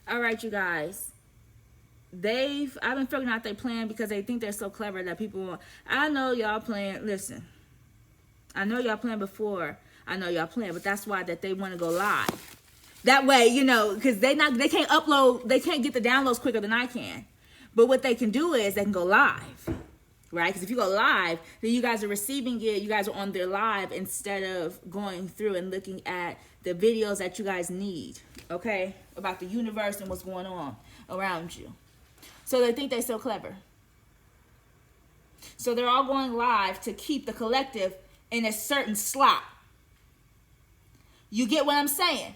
All right, you guys. I've been figuring out their plan because they think they're so clever that people want. I know y'all playing. Listen, I know y'all playing before. I know y'all playing, but that's why that they want to go live. That way, because they can't upload, they can't get the downloads quicker than I can. But what they can do is they can go live, right? Because if you go live, then you guys are receiving it. You guys are on their live instead of going through and looking at the videos that you guys need, okay, about the universe and what's going on around you. So they think they're so clever. So they're all going live to keep the collective in a certain slot. You get what I'm saying?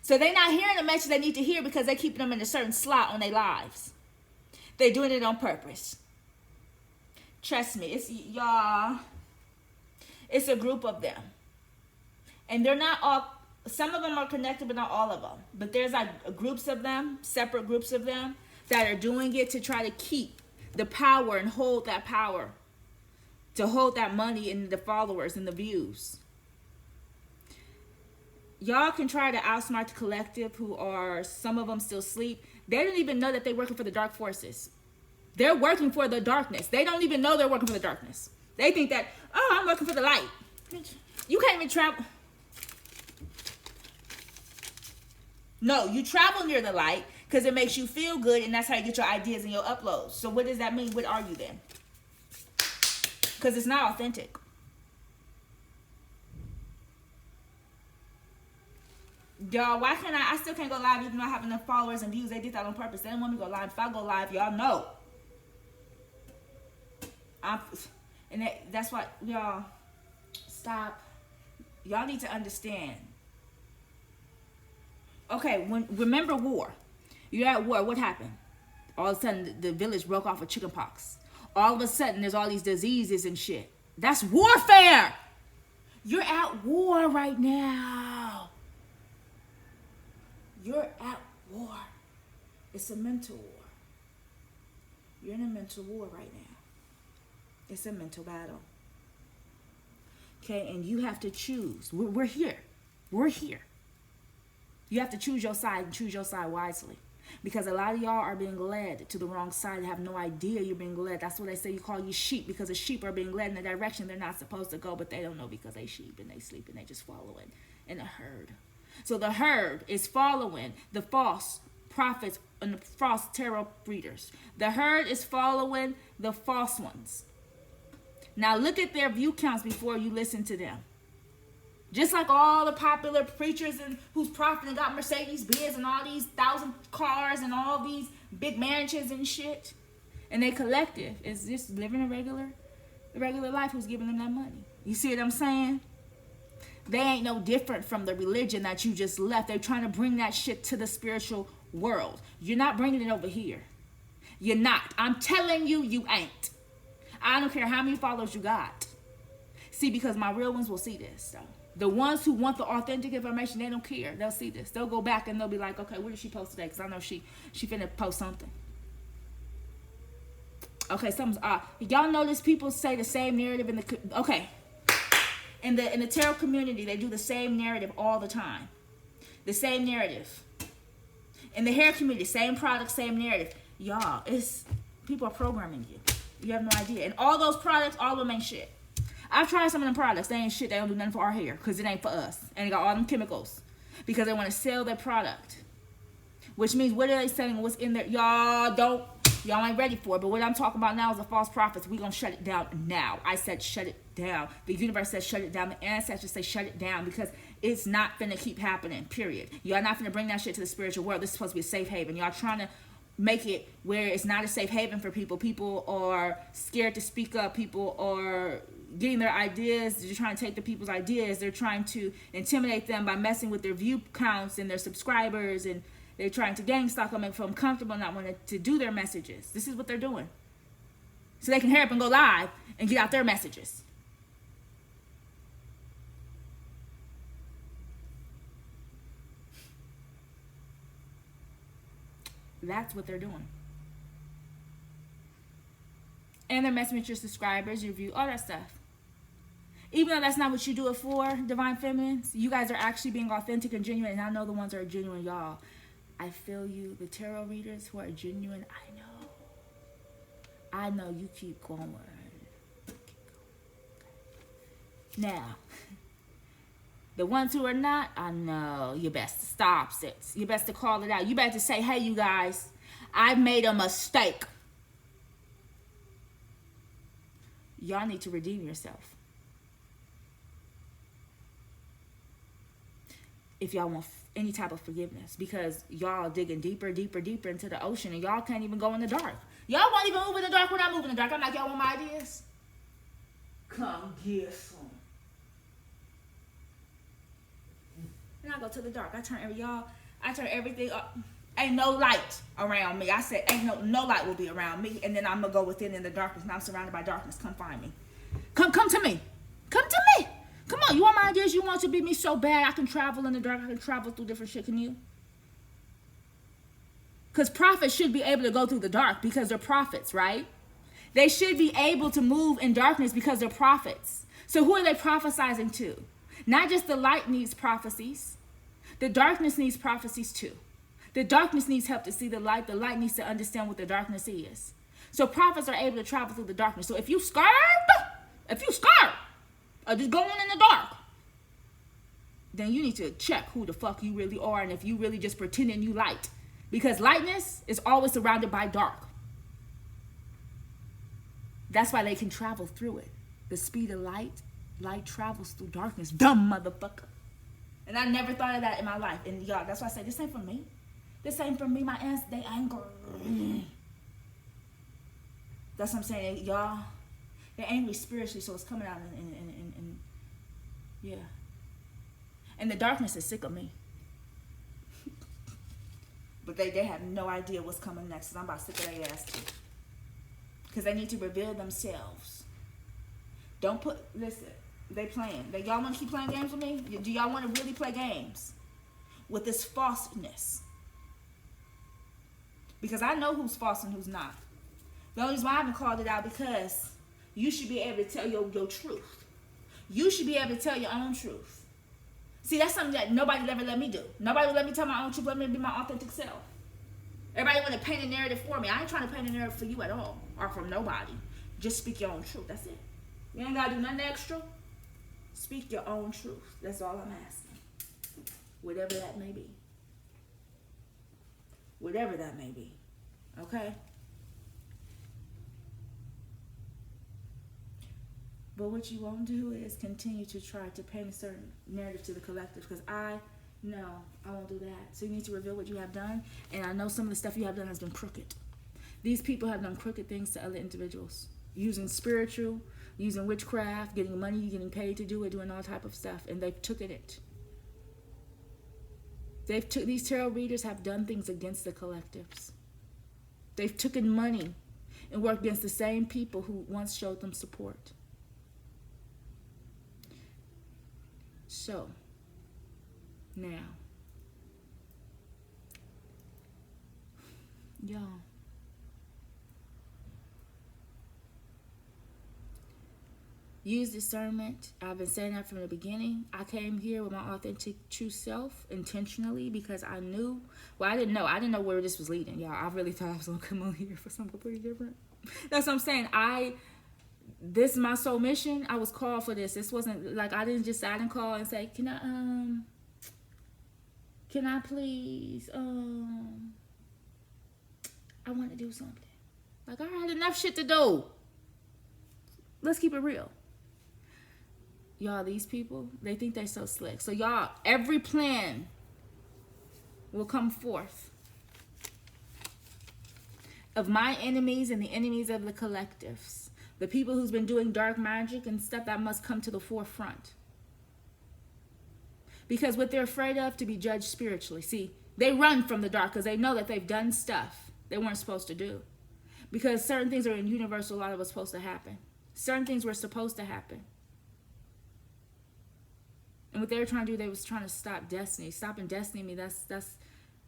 So they're not hearing the message they need to hear because they're keeping them in a certain slot on their lives. They're doing it on purpose. Trust me, it's y'all. It's a group of them. And they're not all, some of them are connected, but not all of them. But there's like groups of them, separate groups of them, that are doing it to try to keep the power and hold that power. To hold that money and the followers and the views. Y'all can try to outsmart the collective who are, some of them still sleep. They don't even know that they're working for the dark forces. They're working for the darkness. They don't even know they're working for the darkness. They think that, oh, I'm working for the light. You can't even travel. No, you travel near the light because it makes you feel good, and that's how you get your ideas and your uploads. So what does that mean? What are you then? Because it's not authentic. Y'all, why can't I still can't go live even though I have enough followers and views. They did that on purpose. They didn't want me to go live. If I go live, y'all know. That's why, y'all, stop. Y'all need to understand. Okay, remember war. You're at war, what happened? All of a sudden, the village broke off with chicken pox. All of a sudden, there's all these diseases and shit. That's warfare! You're at war right now. You're at war. It's a mental war. You're in a mental war right now. It's a mental battle. Okay, and you have to choose. We're here. We're here. You have to choose your side and choose your side wisely. Because a lot of y'all are being led to the wrong side and have no idea you're being led. That's what they say, you call you sheep, because the sheep are being led in a direction they're not supposed to go, but they don't know because they sheep and they sleep and they just following in a herd. So the herd is following the false prophets and the false tarot readers. The herd is following the false ones. Now look at their view counts before you listen to them. Just like all the popular preachers and who's profiting got Mercedes-Benz and all these 1,000 cars and all these big mansions and shit. And they collective is just living a regular life who's giving them that money. You see what I'm saying? They ain't no different from the religion that you just left. They're trying to bring that shit to the spiritual world. You're not bringing it over here. You're not. I'm telling you, you ain't. I don't care how many followers you got. See, because my real ones will see this, though. The ones who want the authentic information, they don't care. They'll see this. They'll go back and they'll be like, okay, what did she post today? Because I know she finna post something. Okay, something's odd. Y'all notice people say the same narrative in the... Okay. In the tarot community, they do the same narrative all the time. The same narrative. In the hair community, same product, same narrative. Y'all, people are programming you. You have no idea. And all those products, all of them ain't shit. I've tried some of them products. They ain't shit. They don't do nothing for our hair because it ain't for us. And they got all them chemicals because they want to sell their product. Which means, what are they selling? What's in there? Y'all ain't ready for it. But what I'm talking about now is the false prophets. We're going to shut it down now. I said shut it down. The universe says shut it down. The ancestors say shut it down because it's not finna keep happening, period. Y'all not finna bring that shit to the spiritual world. This is supposed to be a safe haven. Y'all trying to make it where it's not a safe haven for people. People are scared to speak up. People are getting their ideas. They're trying to take the people's ideas. They're trying to intimidate them by messing with their view counts and their subscribers, and they're trying to gang stalk them and feel comfortable not wanting to do their messages. This is what they're doing. So they can hurry up and go live and get out their messages. That's what they're doing. And they're messing with your subscribers, your view, all that stuff. Even though that's not what you do it for, Divine Feminines, you guys are actually being authentic and genuine, and I know the ones that are genuine, y'all. I feel you. The tarot readers who are genuine, I know you keep going. Now, the ones who are not, I know you best to stop, sis. You best to call it out. You better say, hey, you guys, I made a mistake. Y'all need to redeem yourself. If y'all want any type of forgiveness, because y'all digging deeper into the ocean, and y'all can't even go in the dark. Y'all won't even move in the dark when I move in the dark. I'm like, y'all want my ideas? Come get some. And I go to the dark. I turn everything up. Ain't no light around me. I said, ain't no light will be around me. And then I'm gonna go within in the darkness. And I'm surrounded by darkness. Come find me. Come to me. Come to me. Come on. You want my ideas? You want to be me so bad? I can travel in the dark. I can travel through different shit. Can you? Because prophets should be able to go through the dark because they're prophets, right? They should be able to move in darkness because they're prophets. So who are they prophesying to? Not just the light needs prophecies. The darkness needs prophecies too. The darkness needs help to see the light. The light needs to understand what the darkness is. So prophets are able to travel through the darkness. So if you scared, or just going in the dark, then you need to check who the fuck you really are and if you really just pretending you light. Because lightness is always surrounded by dark. That's why they can travel through it. The speed of light travels through darkness. Dumb motherfucker. And I never thought of that in my life. And y'all, that's why I say, this ain't for me. This ain't for me. My aunts, they angry. That's what I'm saying. Y'all, they're angry spiritually, so it's coming out and yeah. And the darkness is sick of me. But they have no idea what's coming next. And I'm about sick of their ass too. Because they need to reveal themselves. Listen, they playing. Y'all want to keep playing games with me? Do y'all want to really play games with this falseness? Because I know who's false and who's not. The only reason why I haven't called it out, because you should be able to tell your truth. You should be able to tell your own truth. See, that's something that nobody will ever let me do. Nobody will let me tell my own truth. Let me be my authentic self. Everybody want to paint a narrative for me. I ain't trying to paint a narrative for you at all. Or from nobody. Just speak your own truth. That's it. You ain't got to do nothing extra. Speak your own truth. That's all I'm asking. Whatever that may be. Whatever that may be. Okay? But what you won't do is continue to try to paint a certain narrative to the collective, because I won't do that. So you need to reveal what you have done. And I know some of the stuff you have done has been crooked. These people have done crooked things to other individuals. Using spiritual, using witchcraft, getting money, getting paid to do it, doing all type of stuff. And they've taken it. These tarot readers have done things against the collectives. They've taken money and worked against the same people who once showed them support. So, now, y'all, use discernment. I've been saying that from the beginning. I came here with my authentic true self intentionally because I knew, I didn't know where this was leading, y'all. I really thought I was going to come on here for something completely different. That's what I'm saying. This is my soul mission. I was called for this. This wasn't like I didn't call and say, can I please, I want to do something. Like, I had enough shit to do. Let's keep it real. Y'all, these people, they think they're so slick. So y'all, every plan will come forth of my enemies and the enemies of the collectives. The people who's been doing dark magic and stuff, that must come to the forefront. Because what they're afraid of, to be judged spiritually. See, they run from the dark because they know that they've done stuff they weren't supposed to do. Because certain things are in universal law that was supposed to happen. Certain things were supposed to happen. And what they were trying to do, they was trying to stop destiny. Stopping destiny, I mean, that's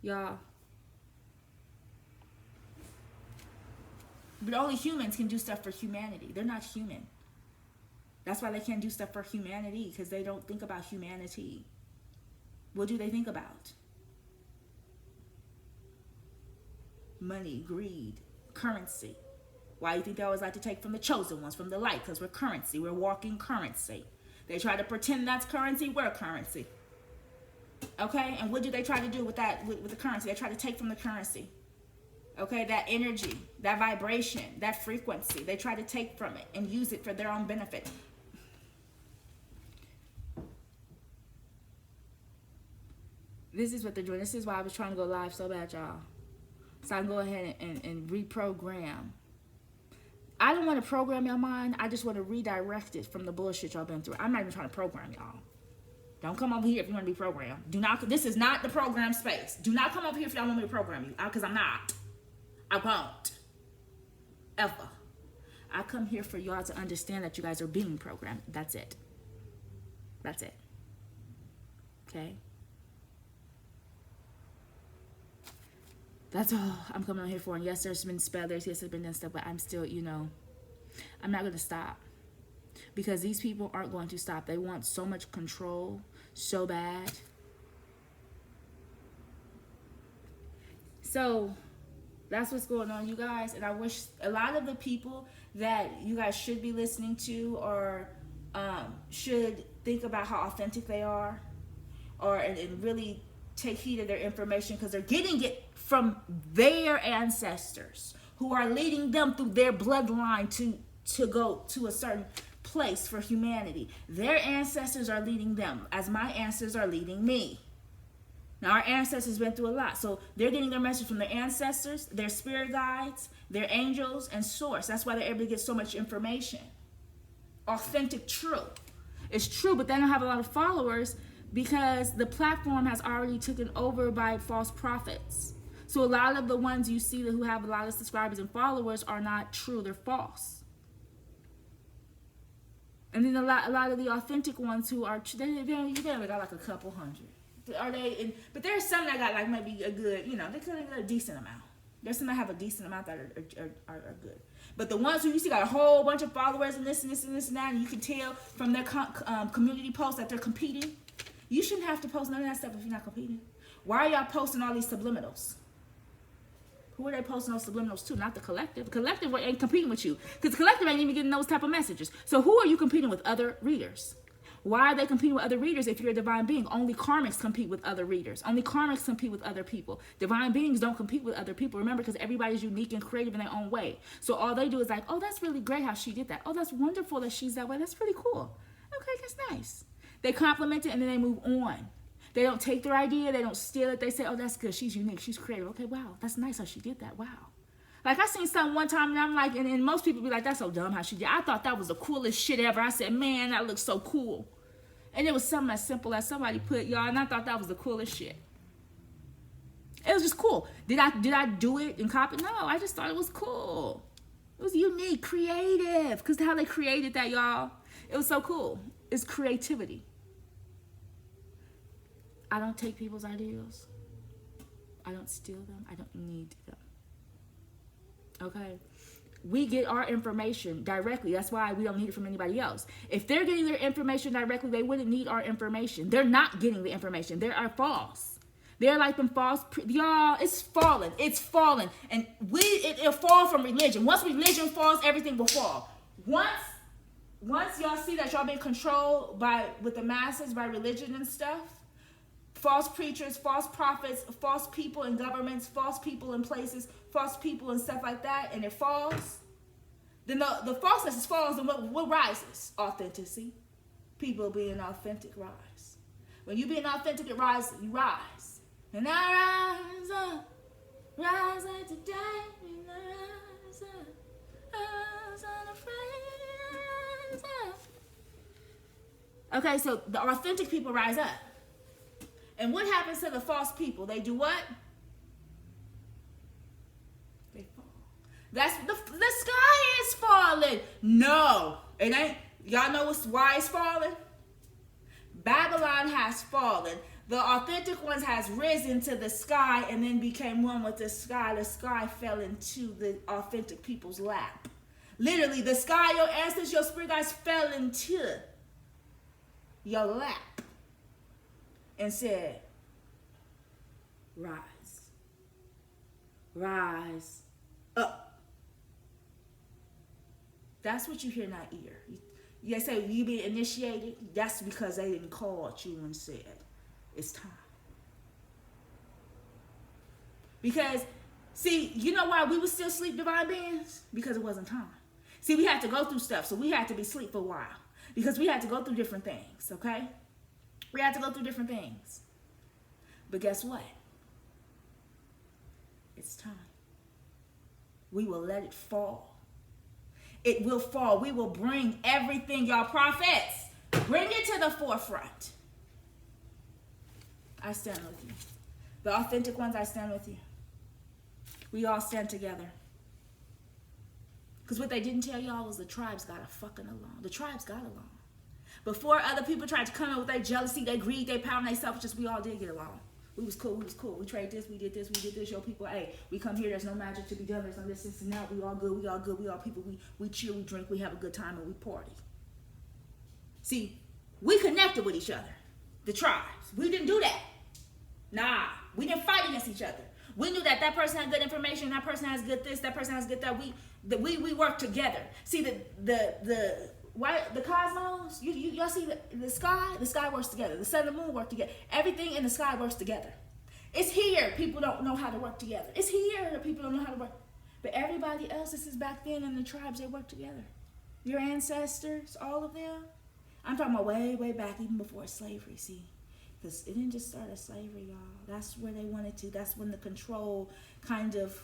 y'all. But only humans can do stuff for humanity. They're not human. That's why they can't do stuff for humanity, because they don't think about humanity. What do they think about? money, greed, currency. Why do you think they always like to take from the chosen ones, from the light? Because we're currency. We're walking currency. They try to pretend that's currency. We're currency. Okay? And what do they try to do with that, with the currency? They try to take from the currency. Okay? That energy, that vibration, that frequency. They try to take from it and use it for their own benefit. This is what they're doing. This is why I was trying to go live so bad, y'all. So I can go ahead and reprogram. I don't want to program your mind. I just want to redirect it from the bullshit y'all been through. I'm not even trying to program y'all. Don't come over here if you want to be programmed. Do not. This is not the program space. Do not come over here if y'all want me to program you. Because I'm not. I won't. Ever. I come here for y'all to understand that you guys are being programmed. That's it. That's it. Okay? That's all I'm coming on here for. And yes, there's been spellers, yes, there's been stuff, but I'm still, you know, I'm not going to stop. Because these people aren't going to stop. They want so much control, so bad. So, that's what's going on, you guys. And I wish a lot of the people that you guys should be listening to or should think about how authentic they are. And really take heed of their information, because they're getting it from their ancestors who are leading them through their bloodline to go to a certain place for humanity. Their ancestors are leading them as my ancestors are leading me. Now, our ancestors went through a lot, so they're getting their message from their ancestors, their spirit guides, their angels, and source. That's why they're able to get so much information. Authentic, true. It's true, but they don't have a lot of followers because the platform has already taken over by false prophets. So a lot of the ones you see who have a lot of subscribers and followers are not true. They're false. And then a lot of the authentic ones who are, they only got like a couple hundred. But there's some that got like maybe a good, you know, they could have got a decent amount. There's some that have a decent amount that are good. But the ones who you see got a whole bunch of followers and this and this and this and that, and you can tell from their community posts that they're competing. You shouldn't have to post none of that stuff if you're not competing. Why are y'all posting all these subliminals? Who are they posting those subliminals to? Not the collective. The collective ain't competing with you. Because the collective ain't even getting those type of messages. So who are you competing with? Other readers. Why are they competing with other readers if you're a divine being? Only karmics compete with other readers. Only karmics compete with other people. Divine beings don't compete with other people. Remember, because everybody's unique and creative in their own way. So all they do is like, oh, that's really great how she did that. Oh, that's wonderful that she's that way. That's really cool. Okay, that's nice. They compliment it and then they move on. They don't take their idea. They don't steal it. They say, oh, that's good. She's unique. She's creative. Okay, wow. That's nice how she did that. Wow. Like, I seen something one time and I'm like, and most people be like, that's so dumb how she did. I thought that was the coolest shit ever. I said, man, that looks so cool. And it was something as simple as somebody put, y'all, and I thought that was the coolest shit. It was just cool. Did I do it and copy? No, I just thought it was cool. It was unique, creative. Because how they created that, y'all, it was so cool. It's creativity. I don't take people's ideas. I don't steal them. I don't need them. Okay? We get our information directly. That's why we don't need it from anybody else. If they're getting their information directly, they wouldn't need our information. They're not getting the information. They are false. They're like them false. Y'all, it's fallen. It's fallen. And it'll fall from religion. Once religion falls, everything will fall. Once y'all see that y'all been controlled with the masses by religion and stuff, false preachers, false prophets, false people in governments, false people in places, false people and stuff like that, and it falls, then the falseness falls, and what rises? Authenticity. People being authentic rise. When you being authentic, it rises. You rise. And I rise up today, and I rise up, I was unafraid, rise up. Okay, so the authentic people rise up. And what happens to the false people? They do what? They fall. That's the sky is falling. No, it ain't. Y'all know why it's falling? Babylon has fallen. The authentic ones has risen to the sky and then became one with the sky. The sky fell into the authentic people's lap. Literally, the sky, your ancestors, your spirit guides fell into your lap and said, rise. rise up. That's what you hear in that ear. They say you be initiated. That's because they didn't call at you and said, it's time. Because, see, you know why we would still sleep, divine beings? Because it wasn't time. See, we had to go through stuff, so we had to be asleep for a while. Because we had to go through different things, okay? We had to go through different things. But guess what? It's time. We will let it fall. It will fall. We will bring everything, y'all prophets, bring it to the forefront. I stand with you. The authentic ones, I stand with you. We all stand together. Because what they didn't tell y'all was the tribes got a fucking along. The tribes got along. Before other people tried to come in with their jealousy, their greed, their power, and their selfishness, we all did get along. We was cool. We trade this, we did this, Show people, hey, we come here, there's no magic to be done, there's no this and that. We all good, we all people, we chill, we drink, we have a good time, and we party. See, we connected with each other, the tribes. We didn't do that. Nah, we didn't fight against each other. We knew that person had good information, that person has good this, that person has good that. We work together. See, the cosmos, y'all see the sky works together. The sun and the moon work together. Everything in the sky works together. It's here. People don't know how to work together. It's here that people don't know how to work. But everybody else, this is back then in the tribes, they work together. Your ancestors, all of them. I'm talking about way, way back, even before slavery, see. Because it didn't just start as slavery, y'all. That's where they wanted to. That's when the control kind of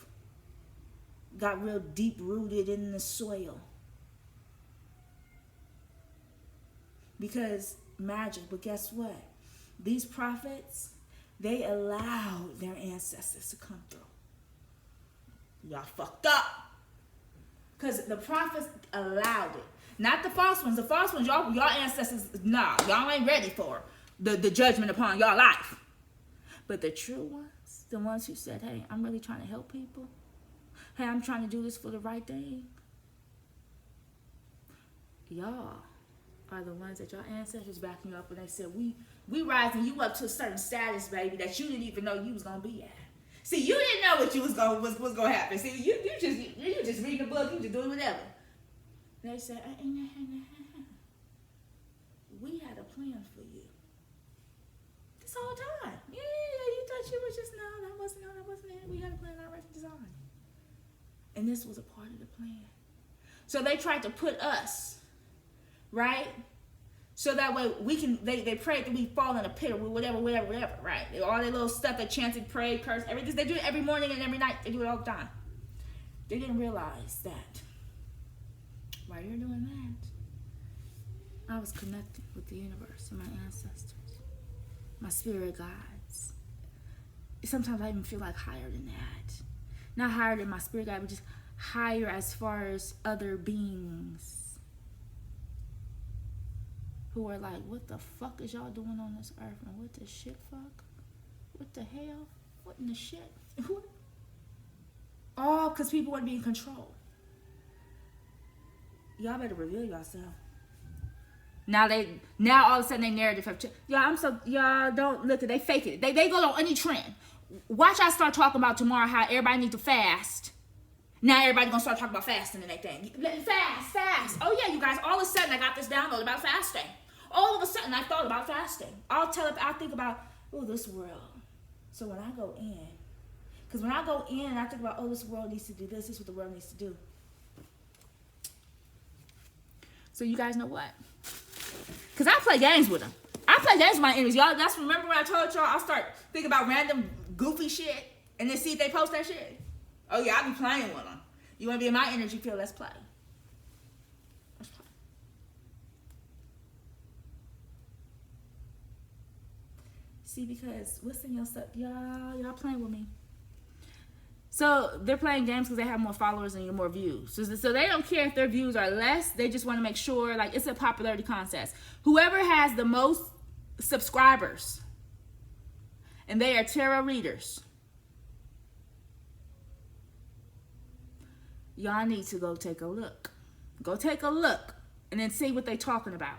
got real deep rooted in the soil. Because magic, but guess what? These prophets, they allowed their ancestors to come through. Y'all fucked up. Because the prophets allowed it. Not the false ones. The false ones, y'all ancestors, nah, y'all ain't ready for the judgment upon y'all life. But the true ones, the ones who said, hey, I'm really trying to help people. Hey, I'm trying to do this for the right thing. Y'all are the ones that your ancestors backing you up, and they said, we rising you up to a certain status, baby, that you didn't even know you was gonna be at. See, you didn't know what you was gonna happen. See, you just reading the book, you just doing whatever. And they said, we had a plan for you. This whole time. Yeah, you thought you were just, no, that wasn't it. We had a plan already designed. And this was a part of the plan. So they tried to put us, right? So that way we can, they prayed that we fall in a pit or whatever, right? All their little stuff they chanted, prayed, cursed, everything. They do it every morning and every night. They do it all the time. They didn't realize that while you're doing that, I was connecting with the universe and my ancestors, my spirit guides. Sometimes I even feel like higher than that. Not higher than my spirit guide, but just higher as far as other beings who are like, what the fuck is y'all doing on this earth? And what the shit fuck? What the hell? What in the shit? All because people want to be in control. Y'all better reveal yourself. Now all of a sudden they narrative have changed. Y'all don't look at, they fake it. They go on any trend. Watch I start talking about tomorrow how everybody needs to fast. Now everybody gonna start talking about fasting and everything. Fast. Oh yeah, you guys, all of a sudden I got this download about fasting. All of a sudden I thought about fasting. I'll think about, this world. So when I go in, because when I go in and I think about, this world needs to do this is what the world needs to do. So you guys know what? Because I play games with them. I play games with my enemies. Y'all, remember when I told y'all I'll start thinking about random goofy shit and then see if they post that shit? Oh yeah, I be playing with them. You want to be in my energy field? Let's play. See, because what's in your stuff? Y'all playing with me. So they're playing games because they have more followers and more views. So they don't care if their views are less. They just want to make sure, like, it's a popularity contest. Whoever has the most subscribers, and they are tarot readers, y'all need to go take a look. Go take a look and then see what they're talking about.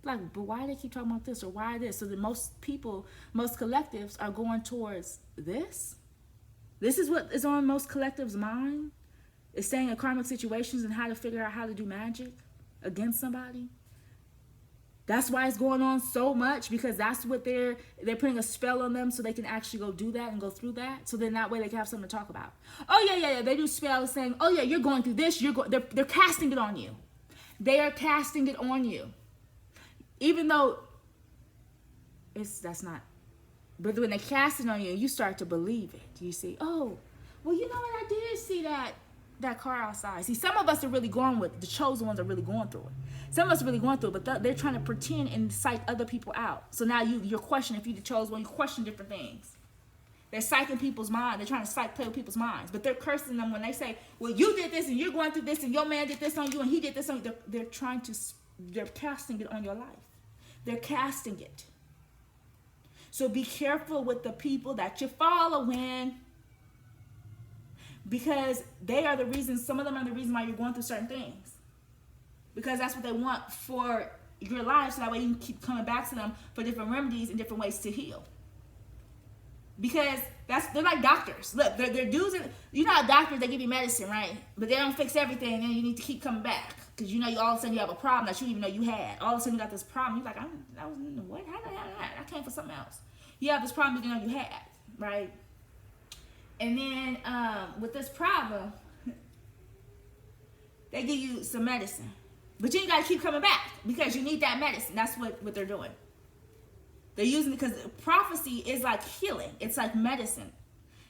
Like, but why do they keep talking about this or why this? So that most people, most collectives are going towards this. This is what is on most collectives' mind, is staying in karmic situations and how to figure out how to do magic against somebody. That's why it's going on so much, because that's what they're putting a spell on them so they can actually go do that and go through that. So then that way they can have something to talk about. Oh yeah. They do spells saying, oh yeah, you're going through this. They're casting it on you. They are casting it on you, even though that's not. But when they cast it on you, you start to believe it. You see, oh, well, you know what? I did see that car outside. See, some of us are really going with, the chosen ones are really going through it. Some of us are really going through it, but they're trying to pretend and psych other people out. So now you're questioning, if you're the chosen one, you question different things. They're psyching people's minds. They're trying to play with people's minds. But they're cursing them when they say, well, you did this and you're going through this and your man did this on you and he did this on you. They're casting it on your life. They're casting it. So be careful with the people that you're following, because they are the reason, some of them are the reason why you're going through certain things. Because that's what they want for your life, so that way you can keep coming back to them for different remedies and different ways to heal. Because they're like doctors. Look, they're dudes, you know how doctors, they give you medicine, right? But they don't fix everything, and then you need to keep coming back. Because you know, all of a sudden you have a problem that you didn't even know you had. All of a sudden you got this problem. You're like, what? How did I have that? I came for something else. You have this problem you didn't know you had, right? And then with this problem, they give you some medicine. But you got to keep coming back because you need that medicine. That's what they're doing. They're using it because prophecy is like healing. It's like medicine.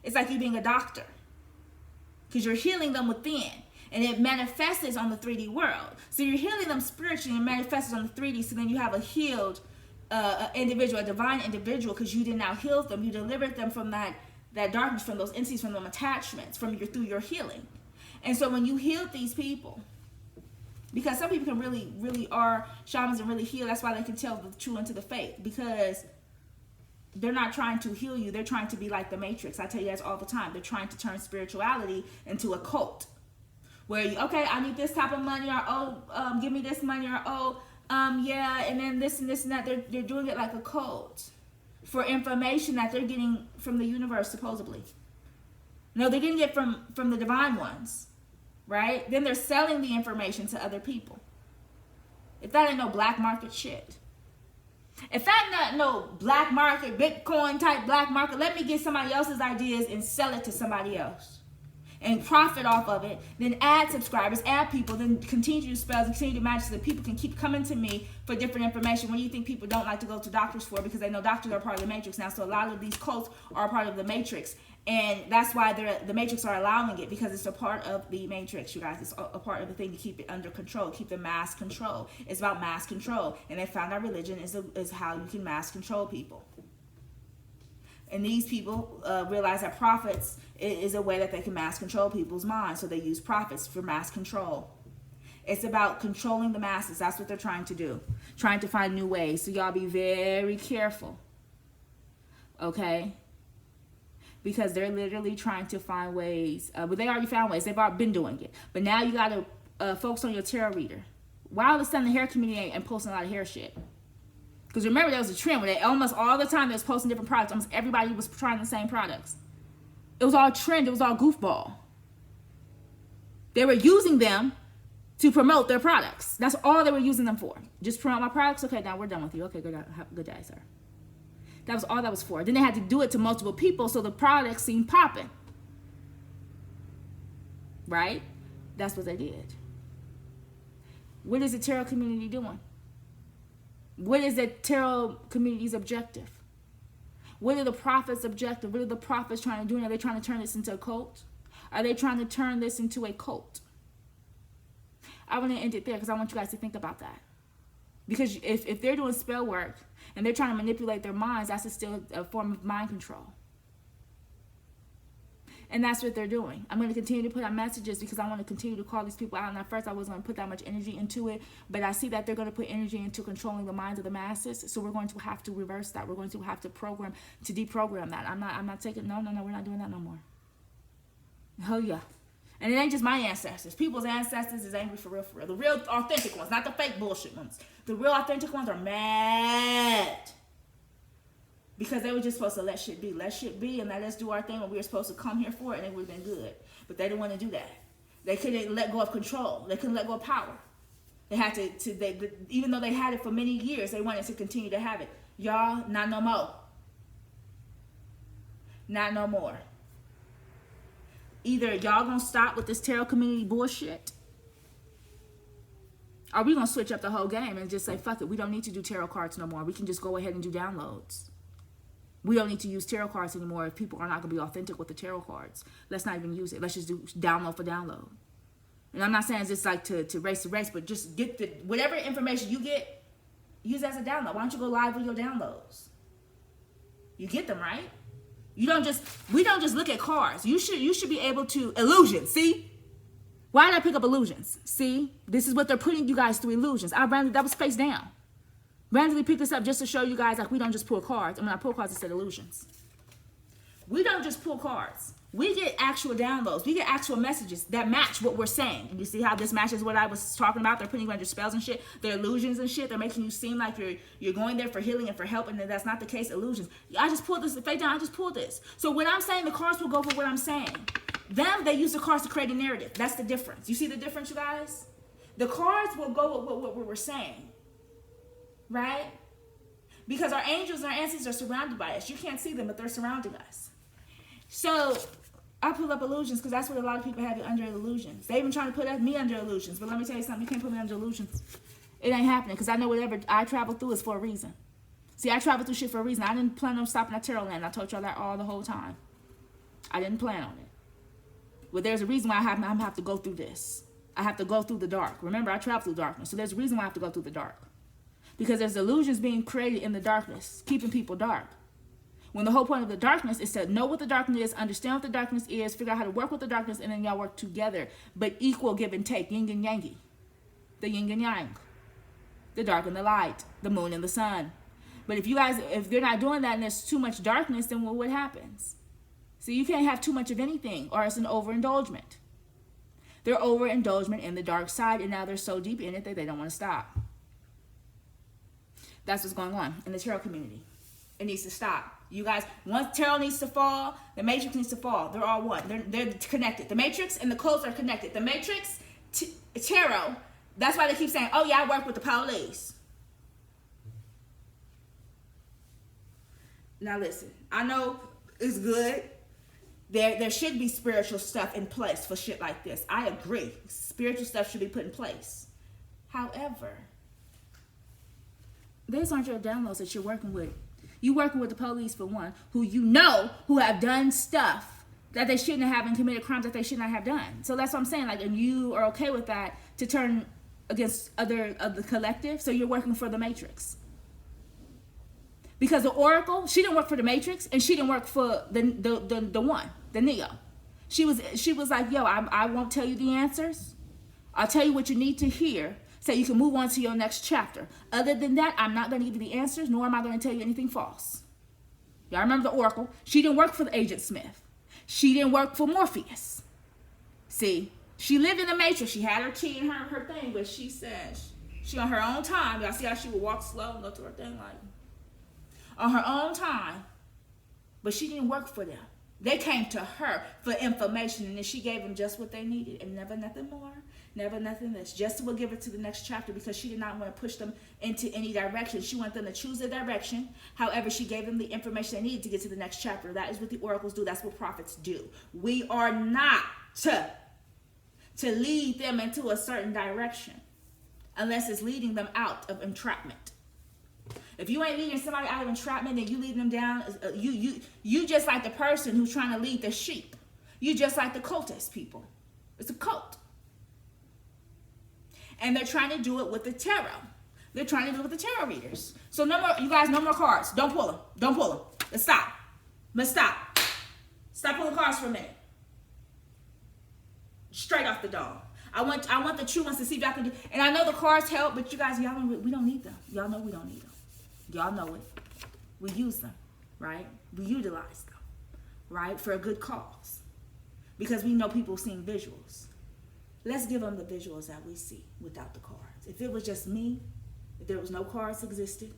It's like you being a doctor, because you're healing them within. And it manifests on the 3D world. So you're healing them spiritually and manifests on the 3D. So then you have a healed individual, a divine individual, because you did now heal them. You delivered them from that darkness, from those entities, from them attachments, through your healing. And so when you heal these people, because some people can really are shamans and really heal. That's why they can tell the true into the fake, because they're not trying to heal you. They're trying to be like the Matrix. I tell you guys all the time. They're trying to turn spirituality into a cult. Where okay, I need this type of money, or give me this money, or yeah, and then this and this and that. They're doing it like a cult for information that they're getting from the universe, supposedly. No, they're getting it from the divine ones, right? Then they're selling the information to other people. If that ain't no black market shit. If that not no black market, Bitcoin type black market, let me get somebody else's ideas and sell it to somebody else. And profit off of it, then add subscribers, add people, then continue to do spells and continue to magic so that people can keep coming to me for different information. What do you think people don't like to go to doctors for? Because they know doctors are part of the Matrix now. So a lot of these cults are a part of the Matrix. And that's why the Matrix are allowing it, because it's a part of the Matrix, you guys. It's a part of the thing to keep it under control, keep the mass control. It's about mass control. And they found out religion is how you can mass control people. And these people realize that prophets is a way that they can mass control people's minds. So they use prophets for mass control. It's about controlling the masses. That's what they're trying to do. Trying to find new ways. So y'all be very careful. Okay? Because they're literally trying to find ways. But they already found ways. They've already been doing it. But now you got to focus on your tarot reader. Why all of a sudden the hair community ain't posting a lot of hair shit? Because remember, there was a trend where they almost all the time they was posting different products. Almost everybody was trying the same products. It was all trend. It was all goofball. They were using them to promote their products. That's all they were using them for. Just promote my products. Okay, now we're done with you. Okay, good day, sir. That was all that was for. Then they had to do it to multiple people, so the products seemed popping. Right? That's what they did. What is the tarot community doing? What is the tarot community's objective? What are the prophets' objective? What are the prophets trying to do? Are they trying to turn this into a cult? Are they trying to turn this into a cult? I want to end it there because I want you guys to think about that. Because if they're doing spell work and they're trying to manipulate their minds, that's still a form of mind control. And that's what they're doing. I'm going to continue to put out messages because I want to continue to call these people out. And at first I wasn't going to put that much energy into it. But I see that they're going to put energy into controlling the minds of the masses. So we're going to have to reverse that. We're going to have to deprogram that. I'm not taking, no, we're not doing that no more. Oh yeah. And it ain't just my ancestors. People's ancestors is angry for real, for real. The real authentic ones, not the fake bullshit ones. The real authentic ones are mad. Because they were just supposed to let shit be. Let shit be and let us do our thing when we were supposed to come here for it, and it would have been good. But they didn't want to do that. They couldn't let go of control. They couldn't let go of power. They had to even though they had it for many years, they wanted to continue to have it. Y'all, not no more. Not no more. Either y'all gonna stop with this tarot community bullshit, or we gonna switch up the whole game and just say, fuck it, we don't need to do tarot cards no more. We can just go ahead and do downloads. We don't need to use tarot cards anymore if people are not gonna be authentic with the tarot cards. Let's not even use it. Let's just do download for download. And I'm not saying it's just like to race the race, but just get the whatever information you get, use as a download. Why don't you go live with your downloads? You get them, right? We don't just look at cards. You should be able to illusions. See? Why did I pick up illusions? See? This is what they're putting you guys through, illusions. That was face down. Randomly picked this up just to show you guys like we don't just pull cards. I mean, I pull cards instead of illusions. We don't just pull cards. We get actual downloads. We get actual messages that match what we're saying. And you see how this matches what I was talking about? They're putting you under spells and shit. They're illusions and shit. They're making you seem like you're going there for healing and for help, and that's not the case. Illusions. I just pulled this face down. I just pulled this. So when I'm saying the cards will go for what I'm saying, they use the cards to create a narrative. That's the difference. You see the difference, you guys? The cards will go with what we're saying. Right? Because our angels and our ancestors are surrounded by us. You can't see them, but they're surrounding us. So I pull up illusions because that's what a lot of people have you under illusions. They even trying to put me under illusions. But let me tell you something. You can't put me under illusions. It ain't happening because I know whatever I travel through is for a reason. See, I travel through shit for a reason. I didn't plan on stopping at Tarot Land. I told y'all that all the whole time. I didn't plan on it. But there's a reason why I have to go through this. I have to go through the dark. Remember, I travel through darkness. So there's a reason why I have to go through the dark. Because there's illusions being created in the darkness, keeping people dark. When the whole point of the darkness is to know what the darkness is, understand what the darkness is, figure out how to work with the darkness, and then y'all work together. But equal give and take, yin and yangy. The yin and yang. The dark and the light. The moon and the sun. But if they're not doing that and there's too much darkness, then what happens? See, you can't have too much of anything, or it's an overindulgence. They're overindulgent in the dark side, and now they're so deep in it that they don't want to stop. That's what's going on in the tarot community. It needs to stop. You guys, once tarot needs to fall, the matrix needs to fall. They're all one. They're connected. The matrix and the cults are connected. The matrix, tarot, that's why they keep saying, oh yeah, I work with the police. Now listen, I know it's good. There should be spiritual stuff in place for shit like this. I agree. Spiritual stuff should be put in place. However, these aren't your downloads that you're working with. You're working with the police, for one, who have done stuff that they shouldn't have and committed crimes that they should not have done. So that's what I'm saying. Like, and you are okay with that to turn against other of the collective. So you're working for the Matrix. Because the Oracle, she didn't work for the Matrix, and she didn't work for the one, the Neo. She was like, yo, I won't tell you the answers. I'll tell you what you need to hear so you can move on to your next chapter. Other than that, I'm not going to give you the answers, nor am I going to tell you anything false. Y'all remember the Oracle? She didn't work for the Agent Smith. She didn't work for Morpheus. See, she lived in the Matrix. She had her key and her thing, but she said she on her own time. Y'all see how she would walk slow and go to her thing like on her own time, but she didn't work for them. They came to her for information, and then she gave them just what they needed, and never nothing more, never nothing less. Just to give it to the next chapter, because she did not want to push them into any direction. She wanted them to choose their direction. However, she gave them the information they needed to get to the next chapter. That is what the oracles do. That's what prophets do. We are not to lead them into a certain direction unless it's leading them out of entrapment. If you ain't leading somebody out of entrapment, then you lead them down. You just like the person who's trying to lead the sheep. You just like the cultist people. It's a cult. And they're trying to do it with the tarot. They're trying to do it with the tarot readers. So no more, you guys, no more cards. Don't pull them. Don't pull them. Let's stop. Let's stop. Stop pulling cards for a minute. Straight off the dome. I want the true ones to see if y'all can do. And I know the cards help, but you guys, y'all know we don't need them. Y'all know we don't need them. Y'all know it. We use them, right? We utilize them, right? For a good cause. Because we know people seeing visuals. Let's give them the visuals that we see without the cards. If it was just me, if there was no cards existed,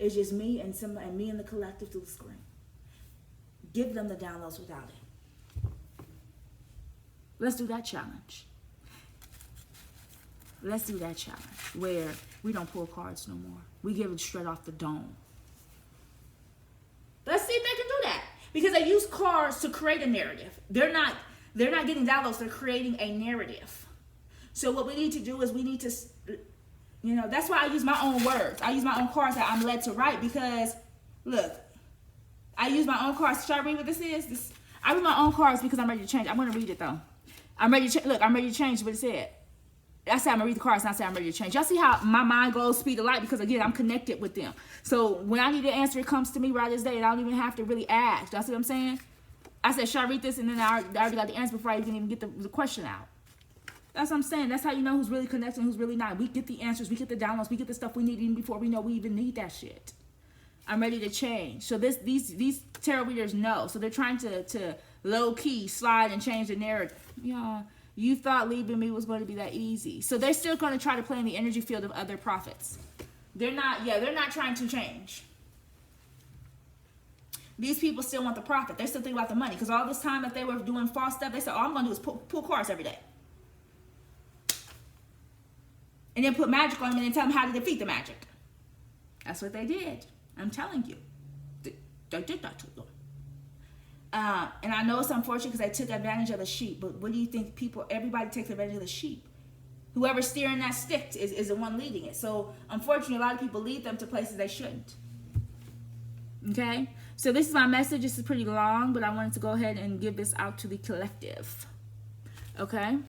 It's just me and me and the collective through the screen. Give them the downloads without it. Let's do that challenge. Let's do that challenge where we don't pull cards no more. We give it straight off the dome. Let's see if they can do that. Because they use cards to create a narrative. They're not getting downloads, they're creating a narrative. So what we need to do is we need to, you know, that's why I use my own words. I use my own cards that I'm led to write because, look, I use my own cards. Should I read what this is? I read my own cards because I'm ready to change. I'm going to read it, though. I'm ready to, look, I'm ready to change what it said. I said I'm going to read the cards, and I said I'm ready to change. Y'all see how my mind goes speed of light? Because, again, I'm connected with them. So when I need an answer, it comes to me right this day, and I don't even have to really ask. Y'all see what I'm saying? I said, should I read this? And then I already got the answer before I even get the question out. That's what I'm saying. That's how you know who's really connected and who's really not. We get the answers. We get the downloads. We get the stuff we need even before we know we even need that shit. I'm ready to change. So these tarot readers know. So they're trying to low-key slide and change the narrative. Y'all, you thought leaving me was going to be that easy. So they're still going to try to play in the energy field of other prophets. They're not trying to change. These people still want the profit. They're still thinking about the money. Because all this time that they were doing false stuff, they said, all I'm going to do is pull cards every day. And then put magic on them and then tell them how to defeat the magic. That's what they did. I'm telling you. They did that to them. And I know it's unfortunate because they took advantage of the sheep. But what do you think everybody takes advantage of the sheep? Whoever's steering that stick is the one leading it. So, unfortunately, a lot of people lead them to places they shouldn't. Okay? So, this is my message. This is pretty long, but I wanted to go ahead and give this out to the collective. Okay?